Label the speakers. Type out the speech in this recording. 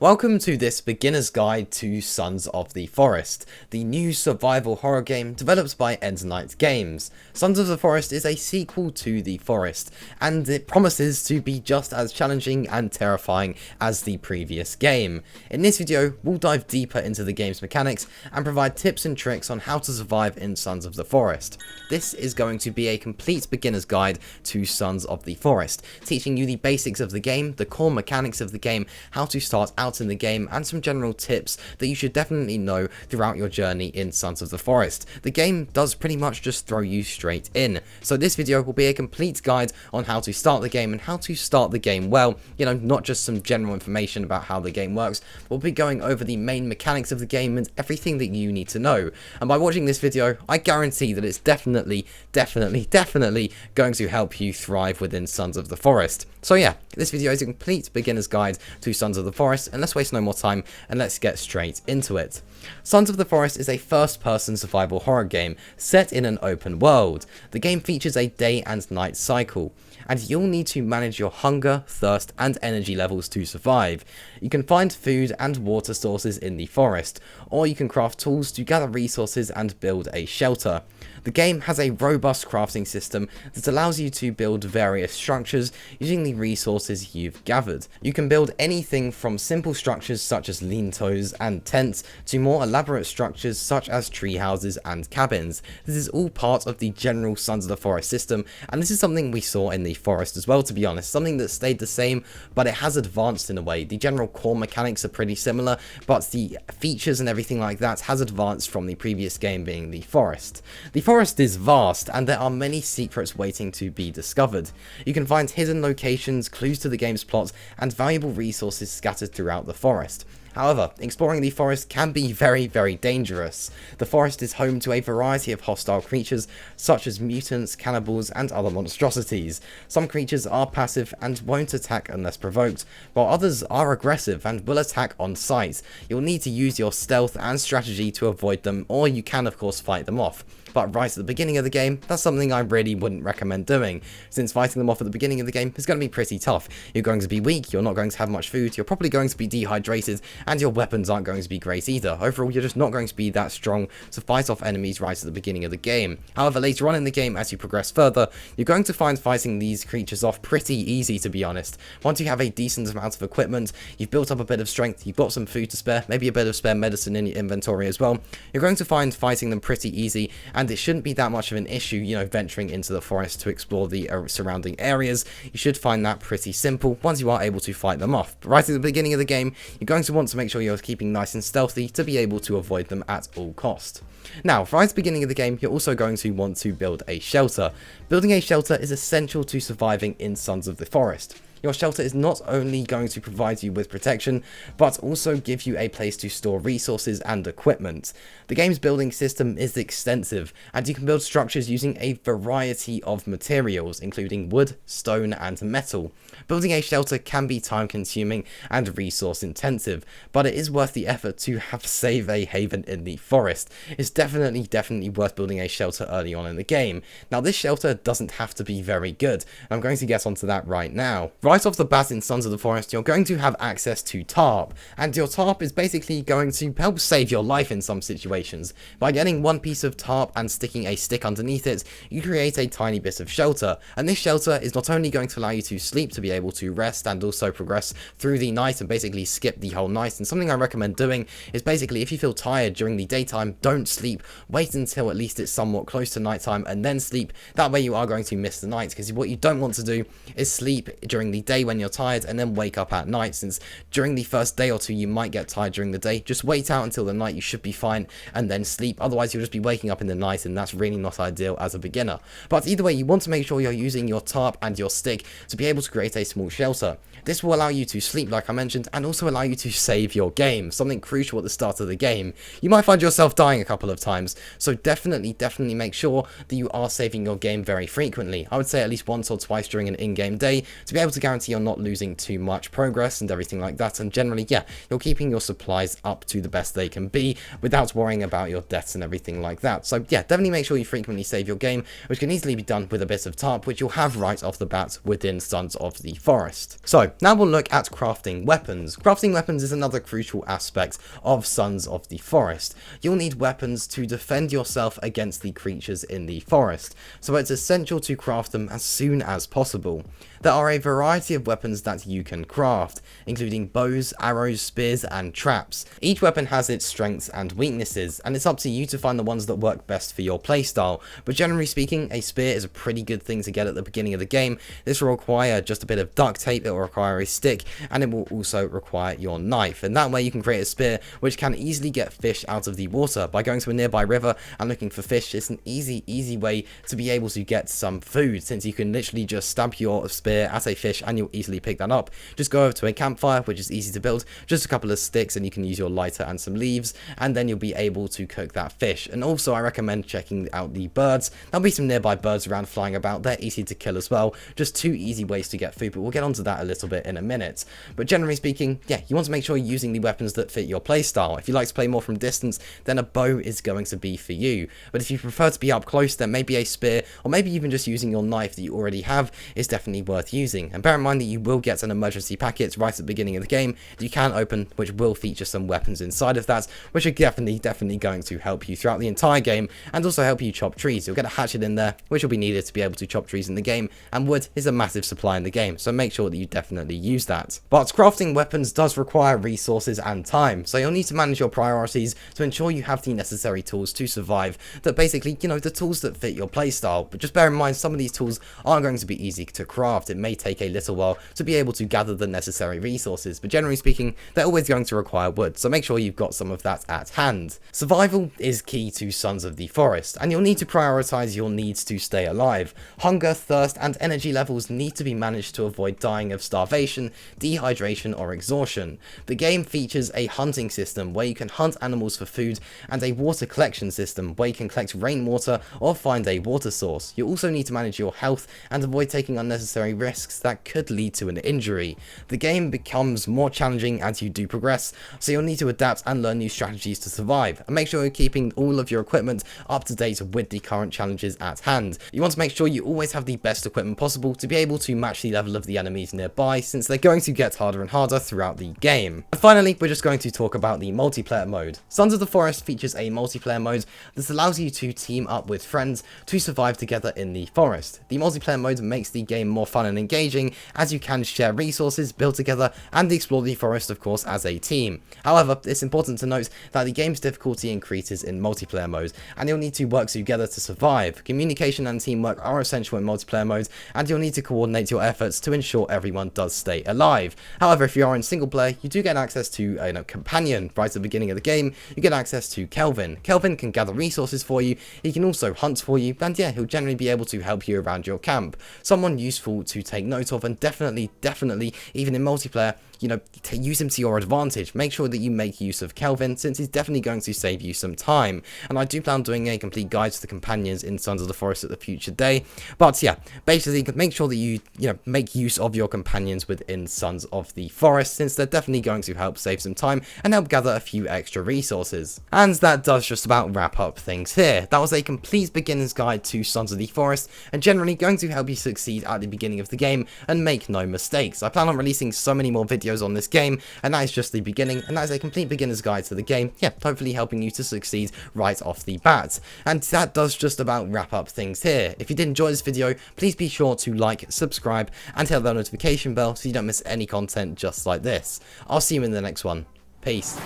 Speaker 1: Welcome to this beginner's guide to Sons of the Forest, the new survival horror game developed by End Night Games. Sons of the Forest is a sequel to The Forest, and it promises to be just as challenging and terrifying as the previous game. In this video, we'll dive deeper into the game's mechanics and provide tips and tricks on how to survive in Sons of the Forest. This is going to be a complete beginner's guide to Sons of the Forest, teaching you the basics of the game, the core mechanics of the game, how to start out in the game, and some general tips that you should definitely know throughout your journey in Sons of the Forest. The game does pretty much just throw you straight in, so this video will be a complete guide on how to start the game and how to start the game well, not just some general information about how the game works. We'll be going over the main mechanics of the game and everything that you need to know, and by watching this video, I guarantee that it's definitely going to help you thrive within Sons of the Forest. So yeah, this video is a complete beginner's guide to Sons of the Forest, and let's waste no more time and let's get straight into it. Sons of the Forest is a first-person survival horror game set in an open world. The game features a day and night cycle, and you'll need to manage your hunger, thirst, and energy levels to survive. You can find food and water sources in the forest, or you can craft tools to gather resources and build a shelter. The game has a robust crafting system that allows you to build various structures using the resources you've gathered. You can build anything from simple structures such as lean-tos and tents to more elaborate structures such as tree houses and cabins. This is all part of the general Sons of the Forest system, and this is something we saw in the forest as well, to be honest. Something that stayed the same, but it has advanced in a way. The general core mechanics are pretty similar, but the features and everything like that has advanced from the previous game being the forest. The forest is vast, and there are many secrets waiting to be discovered. You can find hidden locations, clues to the game's plot, and valuable resources scattered throughout the forest. However, exploring the forest can be very dangerous. The forest is home to a variety of hostile creatures, such as mutants, cannibals, and other monstrosities. Some creatures are passive and won't attack unless provoked, while others are aggressive and will attack on sight. You'll need to use your stealth and strategy to avoid them, or you can of course fight them off. But right at the beginning of the game, that's something I really wouldn't recommend doing, since fighting them off at the beginning of the game is going to be pretty tough. You're going to be weak, you're not going to have much food, you're probably going to be dehydrated, and your weapons aren't going to be great either. Overall, you're just not going to be that strong to fight off enemies right at the beginning of the game. However, later on in the game, as you progress further, you're going to find fighting these creatures off pretty easy, to be honest. Once you have a decent amount of equipment, you've built up a bit of strength, you've got some food to spare, maybe a bit of spare medicine in your inventory as well, you're going to find fighting them pretty easy, and it shouldn't be that much of an issue, venturing into the forest to explore the surrounding areas. You should find that pretty simple once you are able to fight them off. But right at the beginning of the game, you're going to want to make sure you're keeping nice and stealthy to be able to avoid them at all cost. Now, right at the beginning of the game, you're also going to want to build a shelter. Building a shelter is essential to surviving in Sons of the Forest. Your shelter is not only going to provide you with protection, but also give you a place to store resources and equipment. The game's building system is extensive, and you can build structures using a variety of materials, including wood, stone, and metal. Building a shelter can be time consuming and resource intensive, but it is worth the effort to save a haven in the forest. It's definitely worth building a shelter early on in the game. Now, this shelter doesn't have to be very good, and I'm going to get onto that right now. Right off the bat in Sons of the Forest, you're going to have access to tarp, and your tarp is basically going to help save your life in some situations. By getting one piece of tarp and sticking a stick underneath it, you create a tiny bit of shelter, and this shelter is not only going to allow you to sleep, to be able to rest, and also progress through the night and basically skip the whole night. And something I recommend doing is basically, if you feel tired during the daytime, don't sleep. Wait until at least it's somewhat close to nighttime and then sleep. That way you are going to miss the night, because what you don't want to do is sleep during the day when you're tired and then wake up at night, since during the first day or two you might get tired during the day. Just wait out until the night, you should be fine, and then sleep. Otherwise you'll just be waking up in the night, and that's really not ideal as a beginner. But either way, you want to make sure you're using your tarp and your stick to be able to create a small shelter. This will allow you to sleep, like I mentioned, and also allow you to save your game, something crucial at the start of the game. You might find yourself dying a couple of times, so definitely make sure that you are saving your game very frequently. I would say at least once or twice during an in-game day, to be able to guarantee guarantee you're not losing too much progress and everything like that, and generally, yeah, you're keeping your supplies up to the best they can be without worrying about your deaths and everything like that. So yeah, definitely make sure you frequently save your game, which can easily be done with a bit of tarp, which you'll have right off the bat within Sons of the Forest. So now we'll look at crafting weapons. Crafting weapons is another crucial aspect of Sons of the Forest. You'll need weapons to defend yourself against the creatures in the forest, so it's essential to craft them as soon as possible. There are a variety of weapons that you can craft, including bows, arrows, spears, and traps. Each weapon has its strengths and weaknesses, and it's up to you to find the ones that work best for your playstyle, but generally speaking, a spear is a pretty good thing to get at the beginning of the game. This will require just a bit of duct tape, it will require a stick, and it will also require your knife, and that way you can create a spear which can easily get fish out of the water. By going to a nearby river and looking for fish, it's an easy way to be able to get some food, since you can literally just stab your spear at a fish and you'll easily pick that up. Just go over to a campfire, which is easy to build, just a couple of sticks, and you can use your lighter and some leaves, and then you'll be able to cook that fish. And also I recommend checking out the birds. There'll be some nearby birds around flying about, they're easy to kill as well, just two easy ways to get food, but we'll get onto that a little bit in a minute. But generally speaking, yeah, you want to make sure you're using the weapons that fit your playstyle. If you like to play more from distance, then a bow is going to be for you, but if you prefer to be up close, then maybe a spear, or maybe even just using your knife that you already have, is definitely worth using. And bear in mind that you will get an emergency packet right at the beginning of the game that you can open, which will feature some weapons inside of that, which are definitely going to help you throughout the entire game, and also help you chop trees. You'll get a hatchet in there, which will be needed to be able to chop trees in the game, and wood is a massive supply in the game, so make sure that you definitely use that. But crafting weapons does require resources and time, so you'll need to manage your priorities to ensure you have the necessary tools to survive, that basically, you know, the tools that fit your playstyle. But just bear in mind, some of these tools aren't going to be easy to craft. It may take a little while to be able to gather the necessary resources, but generally speaking, they're always going to require wood, so make sure you've got some of that at hand. Survival is key to Sons of the Forest, and you'll need to prioritize your needs to stay alive. Hunger, thirst, and energy levels need to be managed to avoid dying of starvation, dehydration, or exhaustion. The game features a hunting system where you can hunt animals for food, and a water collection system where you can collect rainwater or find a water source. You also need to manage your health and avoid taking unnecessary risks that could lead to an injury. The game becomes more challenging as you do progress, so you'll need to adapt and learn new strategies to survive, and make sure you're keeping all of your equipment up to date with the current challenges at hand. You want to make sure you always have the best equipment possible to be able to match the level of the enemies nearby, since they're going to get harder and harder throughout the game. And finally, we're just going to talk about the multiplayer mode. Sons of the Forest features a multiplayer mode that allows you to team up with friends to survive together in the forest. The multiplayer mode makes the game more fun and engaging, as you can share resources, build together, and explore the forest, of course, as a team. However, it's important to note that the game's difficulty increases in multiplayer mode, and you'll need to work together to survive. Communication and teamwork are essential in multiplayer mode, and you'll need to coordinate your efforts to ensure everyone does stay alive. However, if you are in single player, you do get access to a companion right at the beginning of the game. You get access to Kelvin. Kelvin can gather resources for you, he can also hunt for you, and yeah, he'll generally be able to help you around your camp. Someone useful to take note of, and definitely, even in multiplayer, you know, use him to your advantage. Make sure that you make use of Kelvin, since he's definitely going to save you some time. And I do plan on doing a complete guide to the companions in Sons of the Forest at the future day. But yeah, basically make sure that you make use of your companions within Sons of the Forest, since they're definitely going to help save some time and help gather a few extra resources. And that does just about wrap up things here. That was a complete beginner's guide to Sons of the Forest, and generally going to help you succeed at the beginning of the game and make no mistakes. I plan on releasing so many more videos on this game, and that is just the beginning, and that is a complete beginner's guide to the game, yeah, hopefully helping you to succeed right off the bat. And that does just about wrap up things here. If you did enjoy this video, please be sure to like, subscribe, and hit that notification bell so you don't miss any content just like this. I'll see you in the next one. Peace.